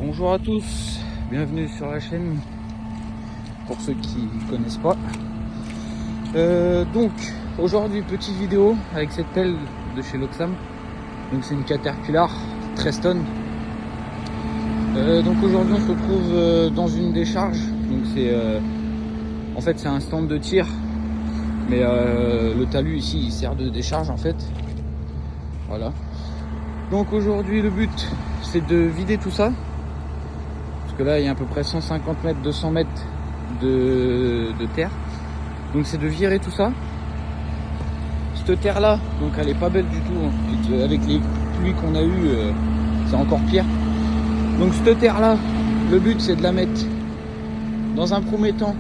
Bonjour à tous, bienvenue sur la chaîne pour ceux qui ne connaissent pas. Donc aujourd'hui petite vidéo avec cette pelle de chez Loxam. Donc c'est une Caterpillar 13 tonnes. Donc aujourd'hui on se retrouve dans une décharge. Donc c'est en fait c'est un stand de tir, mais le talus ici il sert de décharge en fait. Voilà. Donc aujourd'hui le but c'est de vider tout ça. Parce que là il y a à peu près 150 mètres, 200 mètres de terre. Donc c'est de virer tout ça. Cette terre là, donc elle est pas belle du tout, hein. Avec les pluies qu'on a eues, c'est encore pire. Donc cette terre là, le but c'est de la mettre dans un premier temps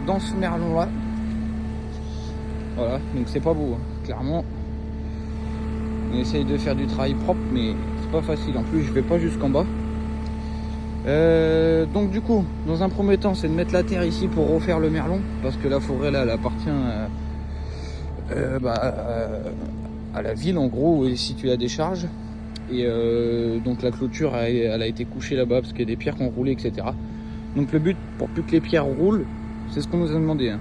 dans ce merlon là. Voilà, donc c'est pas beau, hein. Clairement. On essaye de faire du travail propre, mais c'est pas facile. En plus je vais pas jusqu'en bas. Donc du coup, dans un premier temps, c'est de mettre la terre ici pour refaire le merlon, parce que la forêt là, elle appartient à la ville en gros, où est située la décharge. Et donc la clôture, elle a été couchée là-bas parce qu'il y a des pierres qui ont roulé, etc. Donc le but, pour plus que les pierres roulent, c'est ce qu'on nous a demandé, hein,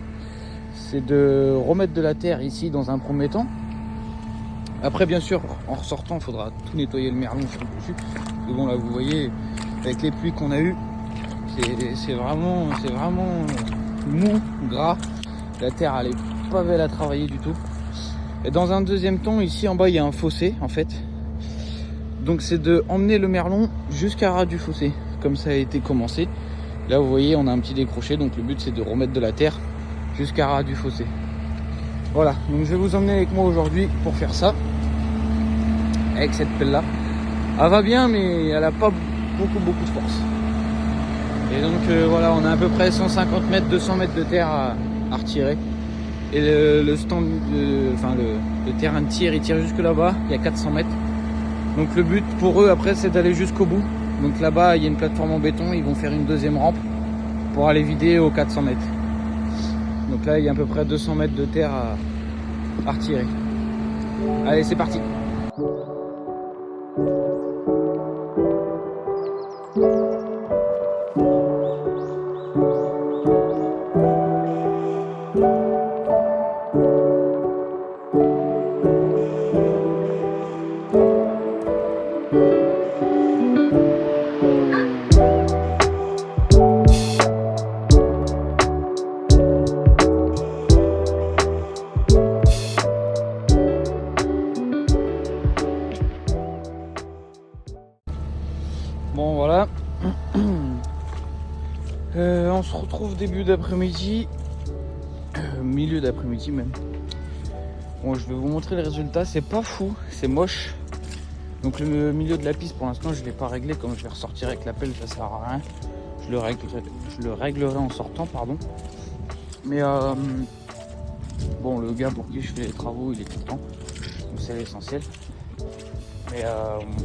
c'est de remettre de la terre ici dans un premier temps. Après bien sûr, en ressortant, il faudra tout nettoyer le merlon sur le dessus. Parce que bon là, vous voyez, avec les pluies qu'on a eues, c'est vraiment mou, gras. La terre elle est pas belle à travailler du tout. Et dans un deuxième temps, ici en bas il y a un fossé en fait. Donc c'est de emmener le merlon jusqu'à ras du fossé, comme ça a été commencé. Là vous voyez on a un petit décroché, donc le but c'est de remettre de la terre jusqu'à ras du fossé. Voilà, donc je vais vous emmener avec moi aujourd'hui pour faire ça. Avec cette pelle là. Elle va bien mais elle a pas beaucoup de force. Et donc voilà, on a à peu près 150 mètres, 200 mètres de terre à retirer. Et le stand, le terrain de tir, il tire jusque là-bas, il y a 400 mètres. Donc le but pour eux après c'est d'aller jusqu'au bout. Donc là-bas il y a une plateforme en béton, ils vont faire une deuxième rampe pour aller vider aux 400 mètres. Donc là il y a à peu près 200 mètres de terre à retirer. Allez, c'est parti. Bon voilà, on se retrouve début d'après-midi, milieu d'après-midi même. Bon, je vais vous montrer le résultat, c'est pas fou, c'est moche. Donc le milieu de la piste pour l'instant je ne l'ai pas réglé, comme je vais ressortir avec la pelle ça sert à rien. Je le réglerai en sortant, pardon. Mais bon, le gars pour qui je fais les travaux il est tout le temps, donc c'est l'essentiel. Mais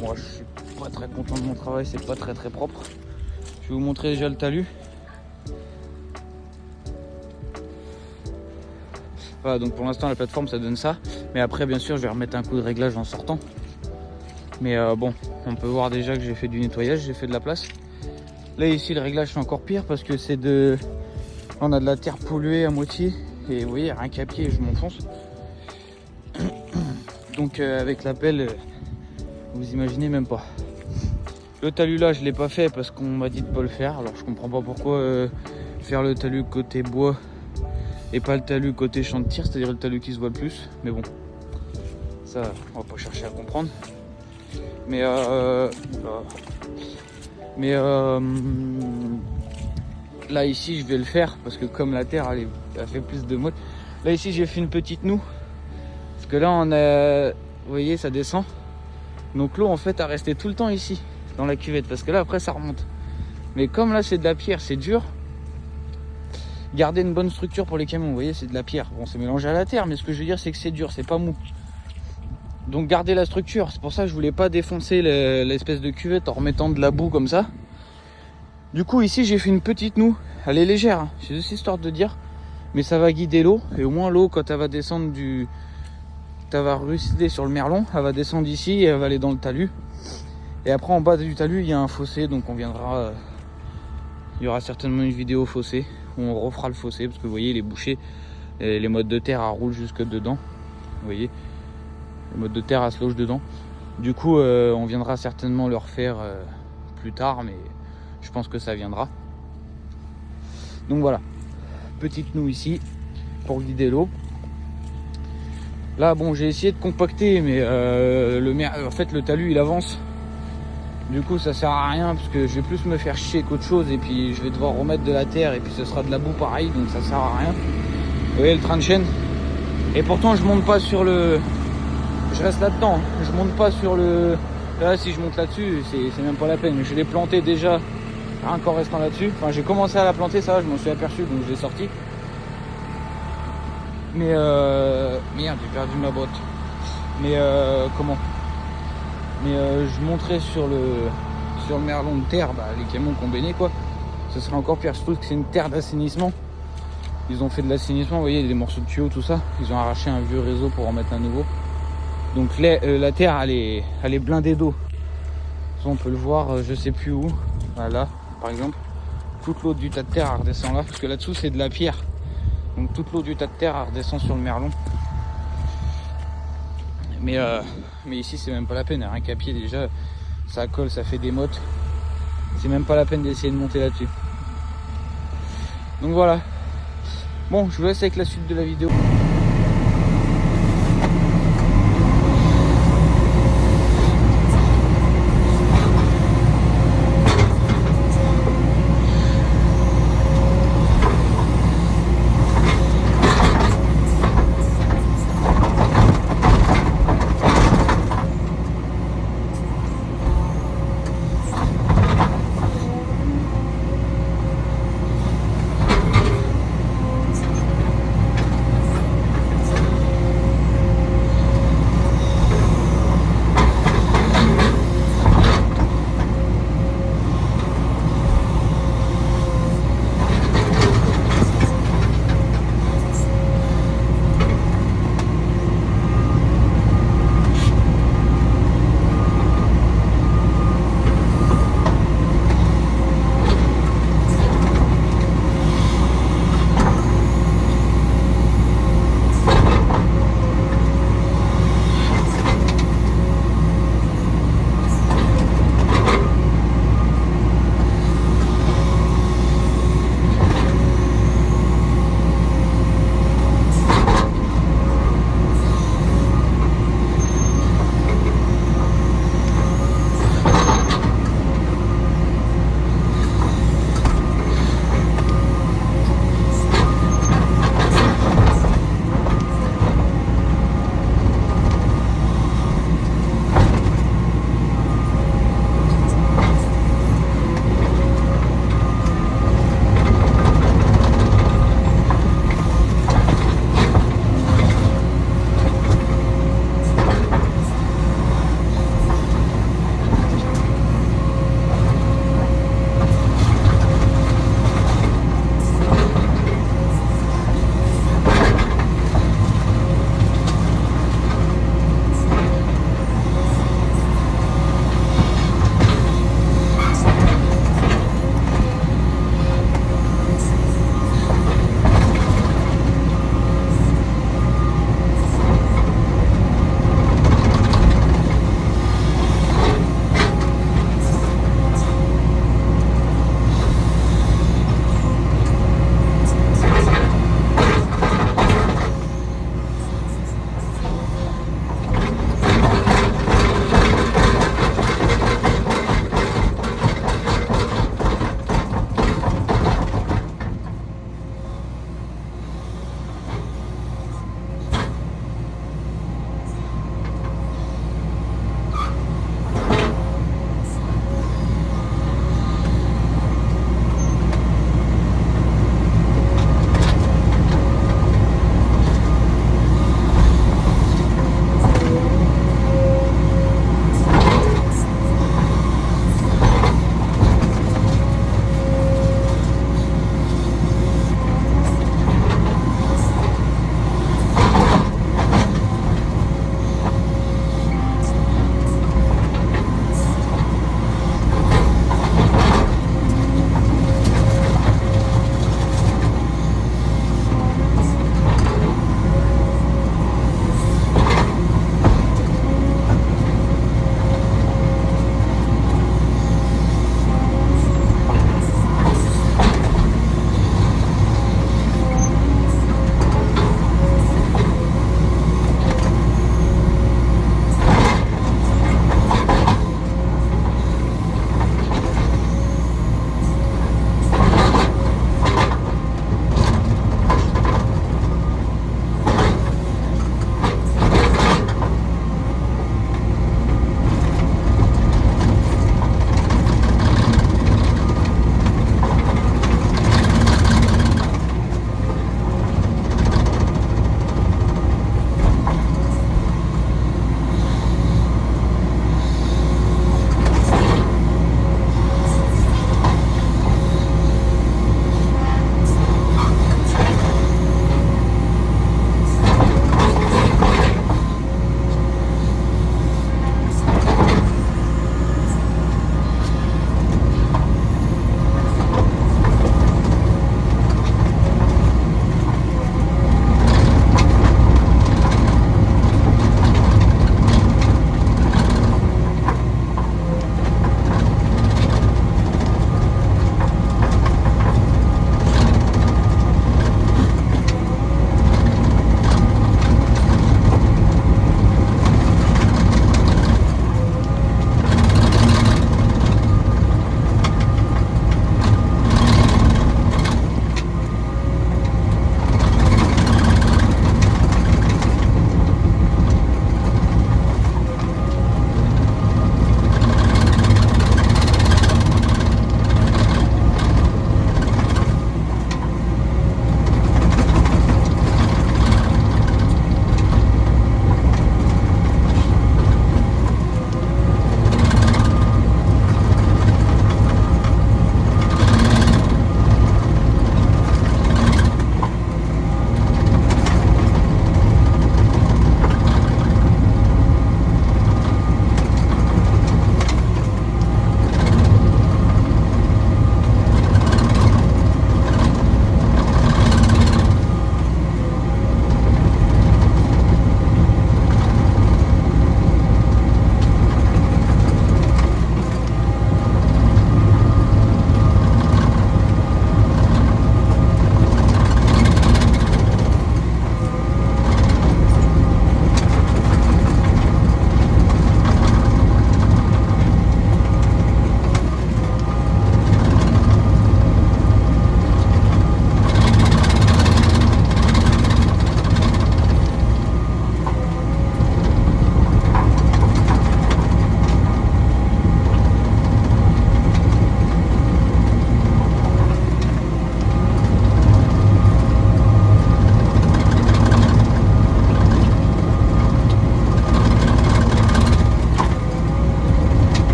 moi je suis pas très content de mon travail, c'est pas très propre. Je vais vous montrer déjà le talus. Voilà, donc pour l'instant la plateforme ça donne ça, mais après bien sûr je vais remettre un coup de réglage en sortant. Mais bon, on peut voir déjà que j'ai fait du nettoyage, j'ai fait de la place. Là ici le réglage c'est encore pire parce que on a de la terre polluée à moitié et vous voyez rien qu'à pied je m'enfonce. Donc avec la pelle, vous imaginez même pas. Le talus là je l'ai pas fait parce qu'on m'a dit de pas le faire, alors je comprends pas pourquoi faire le talus côté bois et pas le talus côté champ de tir, c'est-à-dire le talus qui se voit le plus, mais bon, ça on va pas chercher à comprendre. Mais là ici je vais le faire parce que comme la terre elle fait plus de mode. Là ici j'ai fait une petite noue parce que là on a, vous voyez ça descend, donc l'eau en fait a resté tout le temps ici dans la cuvette parce que là après ça remonte. Mais comme là c'est de la pierre, c'est dur. Garder une bonne structure pour les camions, vous voyez c'est de la pierre. Bon c'est mélangé à la terre, mais ce que je veux dire c'est que c'est dur, c'est pas mou. Donc garder la structure, c'est pour ça que je voulais pas défoncer l'espèce de cuvette en remettant de la boue comme ça. Du coup ici j'ai fait une petite noue, elle est légère, hein. C'est juste histoire de dire, mais ça va guider l'eau, et au moins l'eau quand elle va descendre elle va ruisseler sur le merlon, elle va descendre ici et elle va aller dans le talus. Et après en bas du talus il y a un fossé, donc on viendra, il y aura certainement une vidéo fossé où on refera le fossé, parce que vous voyez les bouchées, les mottes de terre roulent jusque dedans, vous voyez, les mottes de terre se logent dedans. Du coup on viendra certainement le refaire plus tard, mais je pense que ça viendra. Donc voilà, petite noue ici pour guider l'eau. Là bon, j'ai essayé de compacter, mais en fait le talus il avance. Du coup ça sert à rien, parce que je vais plus me faire chier qu'autre chose, et puis je vais devoir remettre de la terre, et puis ce sera de la boue pareil, donc ça sert à rien. Vous voyez le train de chaîne. Et pourtant je monte pas sur le... Je reste là-dedans, je monte pas sur le... Là si je monte là-dessus, c'est même pas la peine. Je l'ai planté déjà, encore restant là-dessus. Enfin j'ai commencé à la planter, ça je m'en suis aperçu, donc je l'ai sorti. Mais merde, j'ai perdu ma botte. Mais comment? Mais je monterai sur le merlon de terre, les camions qui ont baigné quoi. Ce serait encore pire, je trouve que c'est une terre d'assainissement. Ils ont fait de l'assainissement, vous voyez, des morceaux de tuyaux, tout ça. Ils ont arraché un vieux réseau pour en mettre un nouveau. Donc la terre, elle est blindée d'eau. On peut le voir, je sais plus où. Voilà, par exemple. Toute l'eau du tas de terre elle redescend là, parce que là-dessous c'est de la pierre. Donc toute l'eau du tas de terre elle redescend sur le merlon. Mais ici c'est même pas la peine, rien qu'à pied déjà, ça colle, ça fait des mottes. C'est même pas la peine d'essayer de monter là-dessus. Donc voilà. Bon, je vous laisse avec la suite de la vidéo.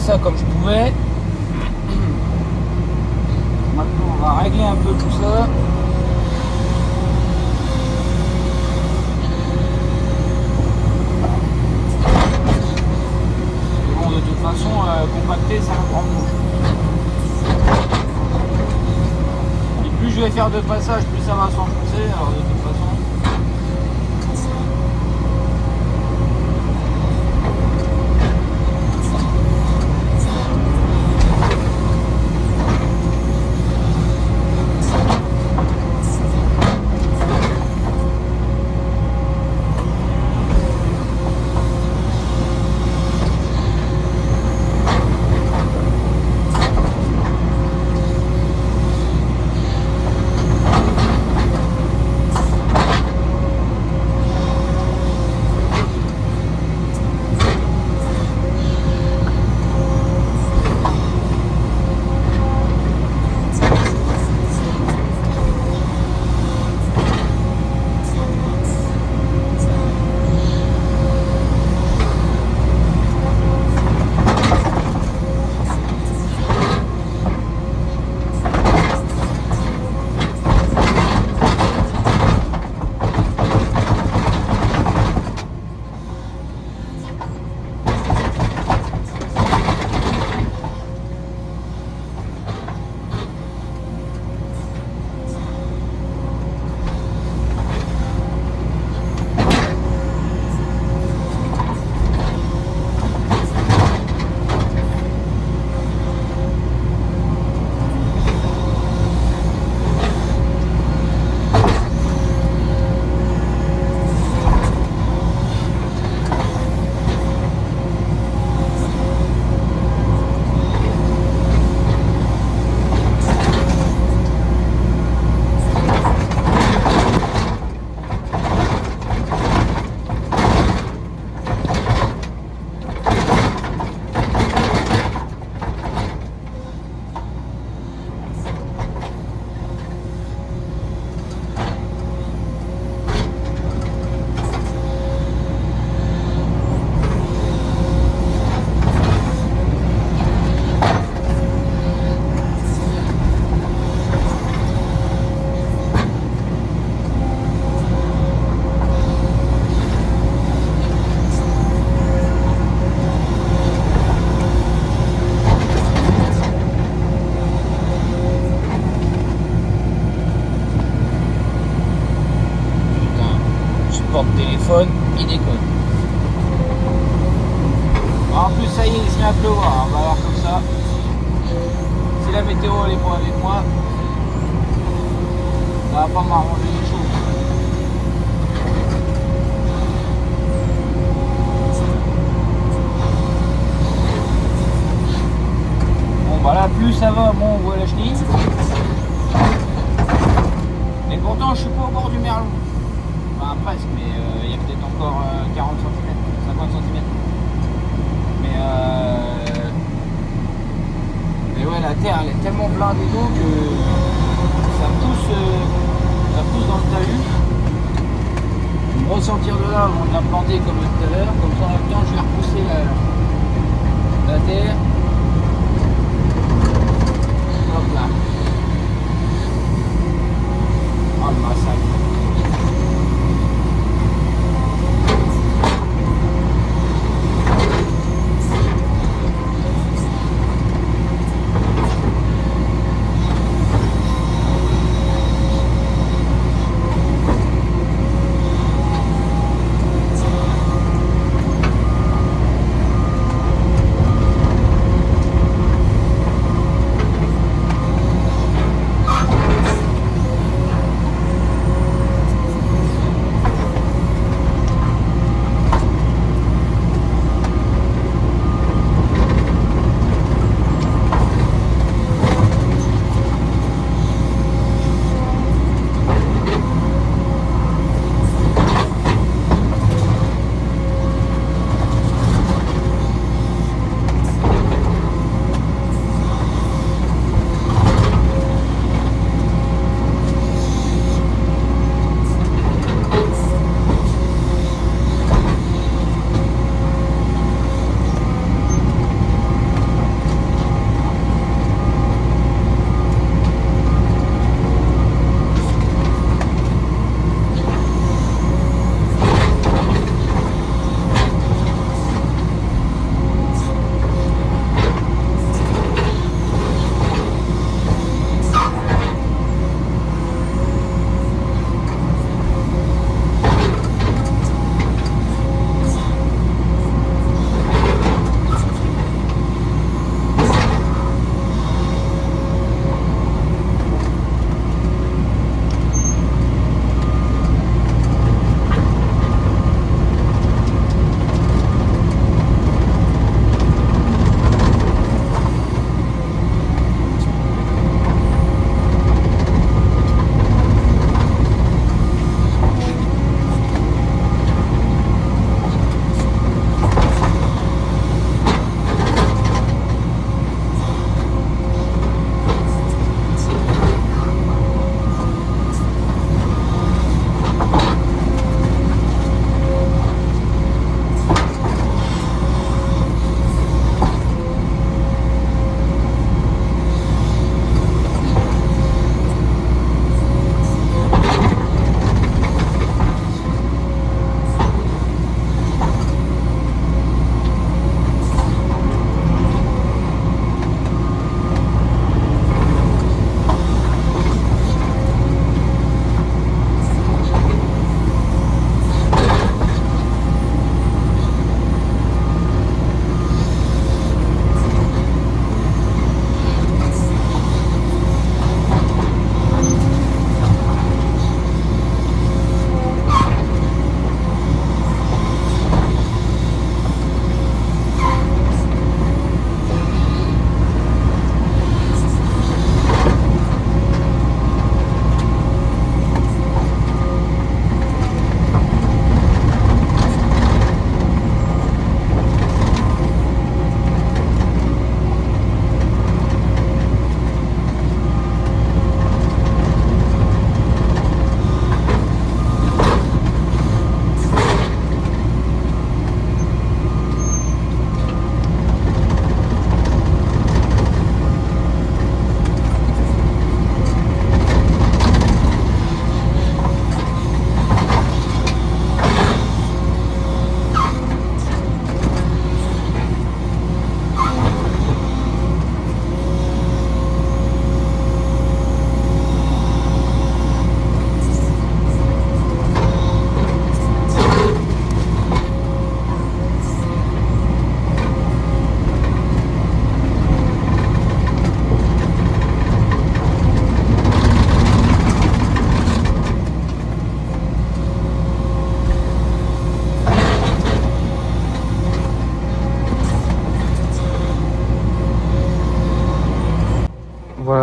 ça comme je pouvais. Maintenant on va régler un peu tout ça. Et bon, de toute façon, compacter ça va prendre beaucoup. Et plus je vais faire de passages, plus ça va s'enfoncer. Alors de toute façon. Téléphone, il déconne. En plus ça y est, il se met à pleuvoir, on va voir comme ça. Si la météo elle est pas avec moi, ça va pas m'arranger les choses. Bon bah là plus ça va, moins on voit la chenille. Mais pourtant je suis pas au bord du merlon. Enfin presque, mais il y a peut-être encore 40 cm, 50 cm. Mais ouais, la terre elle est tellement blindée d'eau que ça pousse dans le talus. Je vais me ressortir de là avant de la planter comme tout à l'heure, comme ça en même temps je vais repousser la terre. Hop là. Oh le massacre.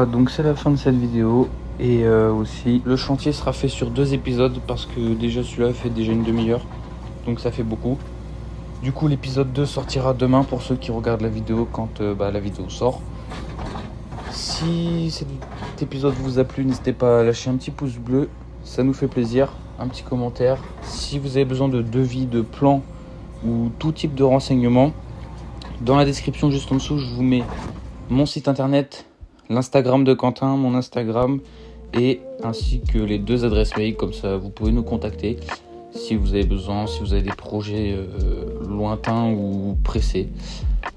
Voilà, donc c'est la fin de cette vidéo. Et aussi, le chantier sera fait sur 2 épisodes parce que déjà celui-là fait déjà une demi-heure. Donc ça fait beaucoup. Du coup, l'épisode 2 sortira demain pour ceux qui regardent la vidéo quand la vidéo sort. Si cet épisode vous a plu, n'hésitez pas à lâcher un petit pouce bleu. Ça nous fait plaisir. Un petit commentaire. Si vous avez besoin de devis, de plans ou tout type de renseignements, dans la description juste en dessous, je vous mets mon site internet, l'Instagram de Quentin, mon Instagram, et ainsi que les 2 adresses mail, comme ça vous pouvez nous contacter si vous avez besoin, si vous avez des projets lointains ou pressés.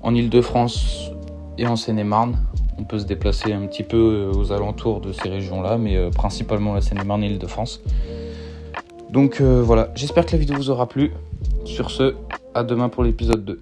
En Ile-de-France et en Seine-et-Marne, on peut se déplacer un petit peu aux alentours de ces régions-là, mais principalement la Seine-et-Marne et Ile-de-France. Donc voilà, j'espère que la vidéo vous aura plu. Sur ce, à demain pour l'épisode 2.